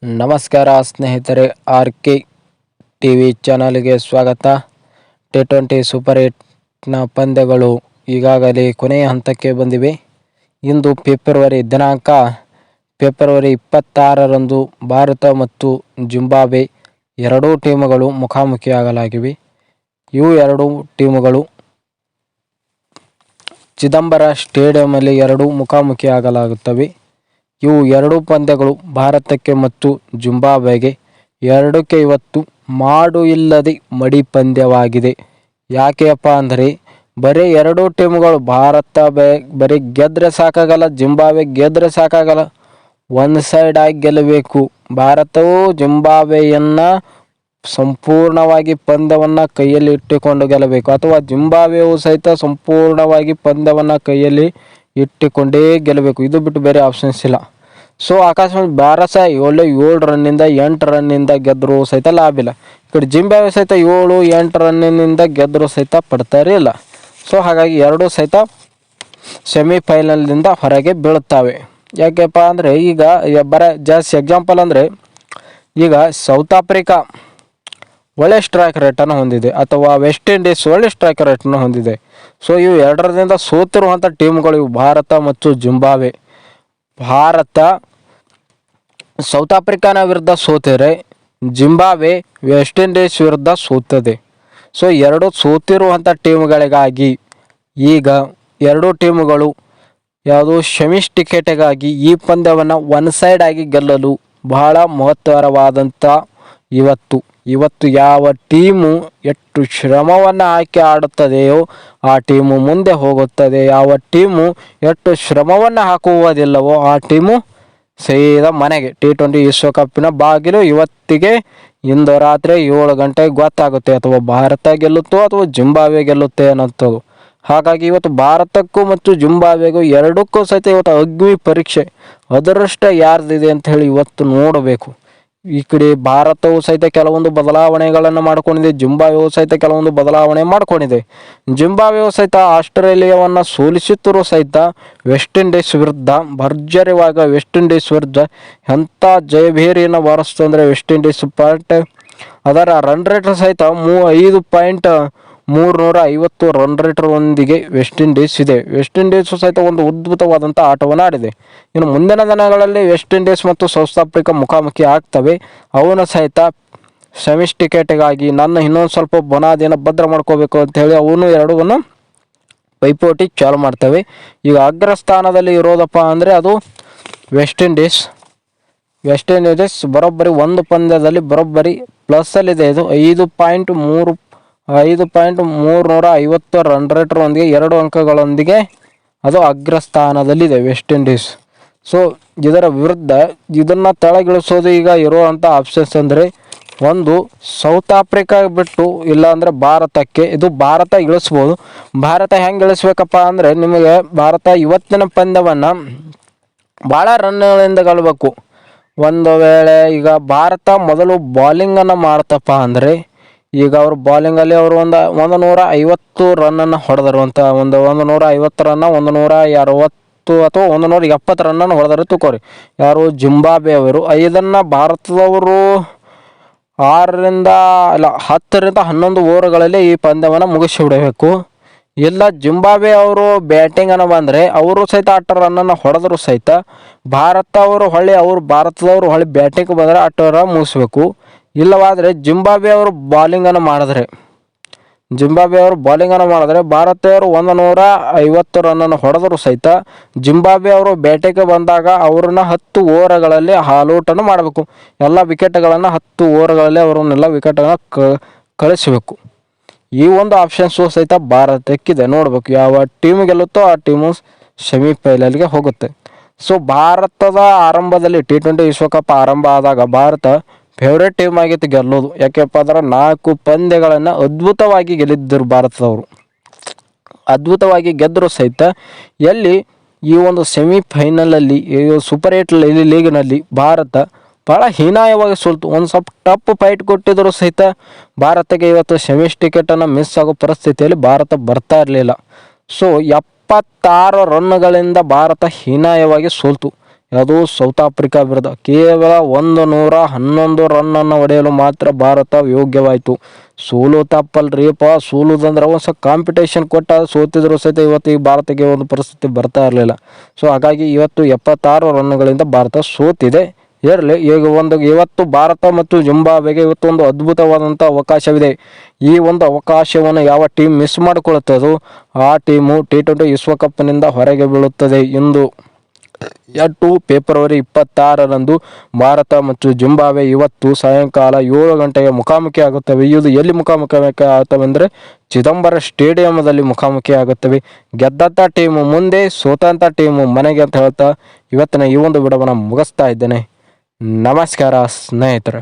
ನಮಸ್ಕಾರ ಸ್ನೇಹಿತರೆ, R K T V ಚಾನಲ್ಗೆ ಸ್ವಾಗತ. T20 ಸೂಪರ್ 8ನ ಪಂದ್ಯಗಳು ಈಗಾಗಲೇ ಕೊನೆಯ ಹಂತಕ್ಕೆ ಬಂದಿವೆ. ಇಂದು ಫೆಬ್ರವರಿ 26ರಂದು ಭಾರತ ಮತ್ತು ಜಿಂಬಾಬ್ವೆ ಎರಡೂ ಟೀಮುಗಳು ಮುಖಾಮುಖಿಯಾಗಲಾಗಿವೆ. ಇವು ಎರಡೂ ಟೀಮುಗಳು ಚಿದಂಬರ ಸ್ಟೇಡಿಯಂನಲ್ಲಿ ಮುಖಾಮುಖಿಯಾಗಲಾಗುತ್ತವೆ. ಇವು ಎರಡೂ ಪಂದ್ಯಗಳು ಭಾರತಕ್ಕೆ ಮತ್ತು ಜಿಂಬಾಬ್ವೆಗೆ ಎರಡಕ್ಕೆ ಇವತ್ತು ಮಾಡು ಇಲ್ಲದೆ ಮಡಿ ಪಂದ್ಯವಾಗಿದೆ. ಯಾಕೆಯಪ್ಪ ಅಂದರೆ ಬರೀ ಎರಡೂ ಟೀಮುಗಳು ಭಾರತ ಬರೀ ಗೆದ್ರೆ ಸಾಕಾಗಲ್ಲ, ಜಿಂಬಾಬ್ವೆ ಗೆದ್ರೆ ಸಾಕಾಗಲ್ಲ, ಒನ್ ಸೈಡ್ ಆಗಿ ಗೆಲ್ಲಬೇಕು. ಭಾರತವು ಜಿಂಬಾಬ್ವೆಯನ್ನು ಸಂಪೂರ್ಣವಾಗಿ ಪಂದ್ಯವನ್ನು ಕೈಯಲ್ಲಿ ಇಟ್ಟುಕೊಂಡು ಗೆಲ್ಲಬೇಕು, ಅಥವಾ ಜಿಂಬಾಬ್ವೆಯು ಸಹಿತ ಸಂಪೂರ್ಣವಾಗಿ ಪಂದ್ಯವನ್ನು ಕೈಯಲ್ಲಿ ಇಟ್ಟುಕೊಂಡೇ ಗೆಲ್ಲಬೇಕು. ಇದು ಬಿಟ್ಟು ಬೇರೆ ಆಪ್ಷನ್ಸ್ ಇಲ್ಲ. ಸೊ ಅಕಸ್ಮಾತ್ ಭಾರತ 7 ರನ್ನಿಂದ 8 ರನ್ನಿಂದ ಗೆದ್ದರೂ ಸಹಿತ ಲಾಭ ಇಲ್ಲ. ಈ ಕಡೆ ಜಿಂಬಾಬ್ವೆ ಸಹಿತ 7-8 ರನ್ನಿನಿಂದ ಗೆದ್ದರೂ ಸಹಿತ ಪಡ್ತಾರೆ ಇಲ್ಲ. ಸೊ ಹಾಗಾಗಿ ಎರಡೂ ಸಹಿತ ಸೆಮಿಫೈನಲ್ನಿಂದ ಹೊರಗೆ ಬೀಳುತ್ತವೆ. ಯಾಕೆಪ್ಪ ಅಂದರೆ ಈಗ ಜಾಸ್ತಿ ಎಕ್ಸಾಂಪಲ್ ಅಂದರೆ ಈಗ ಸೌತ್ ಆಫ್ರಿಕಾ ಒಳ್ಳೆ ಸ್ಟ್ರೈಕ್ ರೇಟನ್ನು ಹೊಂದಿದೆ, ಅಥವಾ ವೆಸ್ಟ್ ಇಂಡೀಸ್ ಒಳ್ಳೆ ಸ್ಟ್ರೈಕ್ ರೇಟನ್ನು ಹೊಂದಿದೆ. ಸೊ ಇವು ಎರಡರಿಂದ ಸೋತಿರುವಂಥ ಟೀಮ್ಗಳು ಇವು ಭಾರತ ಮತ್ತು ಜಿಂಬಾಬ್ವೆ. ಭಾರತ ಸೌತ್ ಆಫ್ರಿಕಾನ ವಿರುದ್ಧ ಸೋತಿದ್ರೆ ಜಿಂಬಾಬ್ವೆ ವೆಸ್ಟ್ ಇಂಡೀಸ್ ವಿರುದ್ಧ ಸೋತದೆ. ಸೊ ಎರಡು ಸೋತಿರುವಂಥ ಟೀಮ್ಗಳಿಗಾಗಿ ಈಗ ಎರಡೂ ಟೀಮುಗಳು ಯಾವುದು ಸೆಮಿಸ್ ಟಿಕೆಟಿಗಾಗಿ ಈ ಪಂದ್ಯವನ್ನು ಒನ್ ಸೈಡ್ ಆಗಿ ಗೆಲ್ಲಲು ಬಹಳ ಮಹತ್ತರವಾದಂಥ ಇವತ್ತು ಯಾವ ಟೀಮು ಎಷ್ಟು ಶ್ರಮವನ್ನು ಹಾಕಿ ಆಡುತ್ತದೆಯೋ ಆ ಟೀಮು ಮುಂದೆ ಹೋಗುತ್ತದೆ. ಯಾವ ಟೀಮು ಎಷ್ಟು ಶ್ರಮವನ್ನು ಹಾಕುವುದಿಲ್ಲವೋ ಆ ಟೀಮು ಸೀದಾ ಮನೆಗೆ. T20 ವಿಶ್ವಕಪ್ಪಿನ ಬಾಗಿಲು ಇವತ್ತಿಗೆ ಇಂದು ರಾತ್ರಿ 7 ಗಂಟೆಗೆ ಗೊತ್ತಾಗುತ್ತೆ, ಅಥವಾ ಭಾರತ ಗೆಲ್ಲುತ್ತೋ ಅಥವಾ ಜಿಂಬಾಬ್ವೆ ಗೆಲ್ಲುತ್ತೆ ಅನ್ನೋಂಥದ್ದು. ಹಾಗಾಗಿ ಇವತ್ತು ಭಾರತಕ್ಕೂ ಮತ್ತು ಜಿಂಬಾಬ್ವೆಗೂ ಎರಡಕ್ಕೂ ಸಹಿತ ಇವತ್ತು ಅಗ್ನಿ ಪರೀಕ್ಷೆ. ಅದೃಷ್ಟ ಯಾರ್ದಿದೆ ಅಂತ ಹೇಳಿ ಇವತ್ತು ನೋಡಬೇಕು. ಈ ಕಡೆ ಭಾರತವು ಸಹಿತ ಕೆಲವೊಂದು ಬದಲಾವಣೆಗಳನ್ನು ಮಾಡಿಕೊಂಡಿದೆ, ಜಿಂಬಾಬ್ವೆಯು ಸಹಿತ ಕೆಲವೊಂದು ಬದಲಾವಣೆ ಮಾಡಿಕೊಂಡಿದೆ. ಜಿಂಬಾಬ್ವೆಯು ಸಹಿತ ಆಸ್ಟ್ರೇಲಿಯಾವನ್ನು ಸೋಲಿಸುತ್ತಿರುವ ಸಹಿತ ವೆಸ್ಟ್ ಇಂಡೀಸ್ ವಿರುದ್ಧ ಭರ್ಜರಿಯಾಗಿ ವೆಸ್ಟ್ ಇಂಡೀಸ್ ವಿರುದ್ಧ ಎಂಥ ಜಯಭೇರಿಯನ್ನು ಬಾರಿಸ್ತು ಅಂದರೆ ವೆಸ್ಟ್ ಇಂಡೀಸ್ ಅದರ ರನ್ ರೇಟ್ ಸಹಿತ 5.350 ರನ್ ರೇಟರ್ ಒಂದಿಗೆ ವೆಸ್ಟ್ ಇಂಡೀಸ್ ಇದೆ. ವೆಸ್ಟ್ ಇಂಡೀಸು ಸಹಿತ ಒಂದು ಅದ್ಭುತವಾದಂಥ ಆಟವನ್ನು ಆಡಿದೆ. ಇನ್ನು ಮುಂದಿನ ದಿನಗಳಲ್ಲಿ ವೆಸ್ಟ್ ಇಂಡೀಸ್ ಮತ್ತು ಸೌತ್ ಆಫ್ರಿಕಾ ಮುಖಾಮುಖಿ ಆಗ್ತವೆ. ಅವನು ಸಹಿತ ಸೆಮಿಸ್ ಟಿಕೆಟಿಗಾಗಿ ನನ್ನ ಇನ್ನೊಂದು ಸ್ವಲ್ಪ ಬುನಾದಿಯನ್ನು ಭದ್ರ ಮಾಡ್ಕೋಬೇಕು ಅಂತ ಹೇಳಿ ಅವನು ಎರಡೂ ಪೈಪೋಟಿ ಚಾಲು ಮಾಡ್ತವೆ. ಈಗ ಅಗ್ರಸ್ಥಾನದಲ್ಲಿ ಇರೋದಪ್ಪ ಅಂದರೆ ಅದು ವೆಸ್ಟ್ ಇಂಡೀಸ್ ಬರೋಬ್ಬರಿ ಒಂದು ಪಂದ್ಯದಲ್ಲಿ ಬರೋಬ್ಬರಿ ಪ್ಲಸ್ಸಲ್ಲಿದೆ. ಇದು 5.350 ರನ್ ರೇಟರ್ ಒಂದಿಗೆ 2 ಅಂಕಗಳೊಂದಿಗೆ ಅದು ಅಗ್ರಸ್ಥಾನದಲ್ಲಿದೆ ವೆಸ್ಟ್ ಇಂಡೀಸ್. ಸೊ ಇದರ ವಿರುದ್ಧ ಇದನ್ನು ತೆಳಗಿಳಿಸೋದು ಈಗ ಇರುವಂಥ ಆಪ್ಷನ್ಸ್ ಅಂದರೆ ಒಂದು ಸೌತ್ ಆಫ್ರಿಕಾ ಬಿಟ್ಟು, ಇಲ್ಲಾಂದರೆ ಭಾರತಕ್ಕೆ. ಇದು ಭಾರತ ಇಳಿಸ್ಬೋದು. ಭಾರತ ಹೆಂಗೆ ಇಳಿಸ್ಬೇಕಪ್ಪ ಅಂದರೆ ನಿಮಗೆ ಭಾರತ ಇವತ್ತಿನ ಪಂದ್ಯವನ್ನು ಭಾಳ ರನ್ಗಳಿಂದ ಗೆಲ್ಲಬೇಕು. ಒಂದು ವೇಳೆ ಈಗ ಭಾರತ ಮೊದಲು ಬಾಲಿಂಗನ್ನು ಮಾಡ್ತಪ್ಪ ಅಂದರೆ ಈಗ ಅವರು ಬಾಲಿಂಗಲ್ಲಿ ಅವರು 150 ರನ್ನನ್ನು ಹೊಡೆದರು ಅಂತ, 150 ರನ್ನ 160 ಅಥವಾ 170 ರನ್ನನ್ನು ಹೊಡೆದರೆ ತಗೋರಿ. ಯಾರು ಜಿಂಬಾಬ್ವೆ ಅವರು. ಇದನ್ನು ಭಾರತದವರು 10ರಿಂದ 11 ಓವರ್ಗಳಲ್ಲಿ ಈ ಪಂದ್ಯವನ್ನು ಮುಗಿಸಿಬಿಡಬೇಕು. ಇಲ್ಲ ಜಿಂಬಾಬ್ವೆ ಅವರು ಬ್ಯಾಟಿಂಗನ್ನು ಬಂದರೆ ಅವರು ಸಹಿತ 8 ರನ್ನನ್ನು ಹೊಡೆದರೂ ಸಹಿತ ಭಾರತದವರು ಹೊಳ್ಳಿ ಬ್ಯಾಟಿಂಗ್ ಬಂದರೆ 8 ರನ್ ಮುಗಿಸ್ಬೇಕು. ಇಲ್ಲವಾದರೆ ಜಿಂಬಾಬ್ವೆ ಅವರು ಬಾಲಿಂಗನ್ನು ಮಾಡಿದ್ರೆ ಭಾರತೀಯರು 150 ರನ್ನನ್ನು ಹೊಡೆದರೂ ಸಹಿತ ಜಿಂಬಾಬ್ವೆ ಅವರು ಬ್ಯಾಟಿಂಗ್ ಬಂದಾಗ ಅವ್ರನ್ನ 10 ಓವರ್ಗಳಲ್ಲಿ ಆಲ್ಔಟನ್ನು ಮಾಡಬೇಕು. ಎಲ್ಲ ವಿಕೆಟ್ಗಳನ್ನು 10 ಓವರ್ಗಳಲ್ಲಿ ಅವರನ್ನೆಲ್ಲ ವಿಕೆಟ್ಗಳನ್ನು ಕಳಿಸಬೇಕು. ಈ ಒಂದು ಆಪ್ಷನ್ಸು ಸಹಿತ ಭಾರತಕ್ಕಿದೆ. ನೋಡಬೇಕು ಯಾವ ಟೀಮ್ ಗೆಲ್ಲುತ್ತೋ ಆ ಟೀಮು ಸೆಮಿಫೈನಲ್ಗೆ ಹೋಗುತ್ತೆ. ಸೊ ಭಾರತದ ಆರಂಭದಲ್ಲಿ T20 ವಿಶ್ವಕಪ್ ಆರಂಭ ಆದಾಗ ಭಾರತ ಫೇವ್ರೇಟ್ ಟೀಮ್ ಆಗಿತ್ತು ಗೆಲ್ಲೋದು. ಯಾಕೆಪ್ಪ ಅಂದ್ರೆ 4 ಪಂದ್ಯಗಳನ್ನು ಅದ್ಭುತವಾಗಿ ಗೆಲ್ಲಿದ್ದರು ಭಾರತದವರು. ಅದ್ಭುತವಾಗಿ ಗೆದ್ದರೂ ಸಹಿತ ಎಲ್ಲಿ ಈ ಒಂದು ಸೆಮಿಫೈನಲಲ್ಲಿ ಸೂಪರ್ 8 ಲೀಗ್ನಲ್ಲಿ ಭಾರತ ಭಾಳ ಹೀನಾಯವಾಗಿ ಸೋಲ್ತು. ಒಂದು ಸ್ವಲ್ಪ ಟಫ್ ಫೈಟ್ ಕೊಟ್ಟಿದ್ದರೂ ಸಹಿತ ಭಾರತಕ್ಕೆ ಇವತ್ತು ಸೆಮಿಸ್ ಟಿಕೆಟನ್ನು ಮಿಸ್ ಆಗೋ ಪರಿಸ್ಥಿತಿಯಲ್ಲಿ ಭಾರತ ಬರ್ತಾ ಇರಲಿಲ್ಲ. ಸೊ 76 ರನ್ಗಳಿಂದ ಭಾರತ ಹೀನಾಯವಾಗಿ ಸೋಲ್ತು. ಅದು ಸೌತ್ ಆಫ್ರಿಕಾ ವಿರುದ್ಧ ಕೇವಲ 111 ರನ್ನನ್ನು ಹೊಡೆಯಲು ಮಾತ್ರ ಭಾರತ ಯೋಗ್ಯವಾಯಿತು. ಸೋಲು ತಪ್ಪಲ್ರಿಪ್ಪ. ಸೋಲುದಂದ್ರೆ ಒಂದು ಸ್ವಲ್ಪ ಕಾಂಪಿಟೇಷನ್ ಕೊಟ್ಟ ಸೋತಿದ್ರು ಸಹಿತ ಇವತ್ತು ಈ ಭಾರತಕ್ಕೆ ಒಂದು ಪರಿಸ್ಥಿತಿ ಬರ್ತಾ ಇರಲಿಲ್ಲ. ಸೊ ಹಾಗಾಗಿ ಇವತ್ತು 76 ರನ್ನುಗಳಿಂದ ಭಾರತ ಸೋತಿದೆ. ಇರಲಿ, ಇವತ್ತು ಭಾರತ ಮತ್ತು ಜಿಂಬಾಬ್ವೆಗೆ ಇವತ್ತು ಒಂದು ಅದ್ಭುತವಾದಂಥ ಅವಕಾಶವಿದೆ. ಈ ಒಂದು ಅವಕಾಶವನ್ನು ಯಾವ ಟೀಮ್ ಮಿಸ್ ಮಾಡಿಕೊಳ್ಳುತ್ತದೋ ಆ ಟೀಮು T20 ವಿಶ್ವಕಪ್ನಿಂದ ಹೊರಗೆ ಬೀಳುತ್ತದೆ. ಇಂದು ಫೆಬ್ರವರಿ 26ರಂದು ಭಾರತ ಮತ್ತು ಜಿಂಬಾಬ್ವೆ ಇವತ್ತು ಸಾಯಂಕಾಲ 7 ಗಂಟೆಗೆ ಮುಖಾಮುಖಿ ಆಗುತ್ತವೆ. ಇದು ಎಲ್ಲಿ ಮುಖಾಮುಖಿ ಆಗುತ್ತವೆ ಅಂದರೆ ಚಿದಂಬರ ಸ್ಟೇಡಿಯಂದಲ್ಲಿ ಮುಖಾಮುಖಿ ಆಗುತ್ತವೆ. ಗೆದ್ದಂಥ ಟೀಮು ಮುಂದೆ, ಸೋತಂಥ ಟೀಮು ಮನೆಗೆ ಅಂತ ಹೇಳ್ತಾ ಇವತ್ತಿನ ಈ ಒಂದು ವಿಡಿಯೋವನ್ನು ಮುಗಿಸ್ತಾ ಇದ್ದೇನೆ. ನಮಸ್ಕಾರ ಸ್ನೇಹಿತರೆ.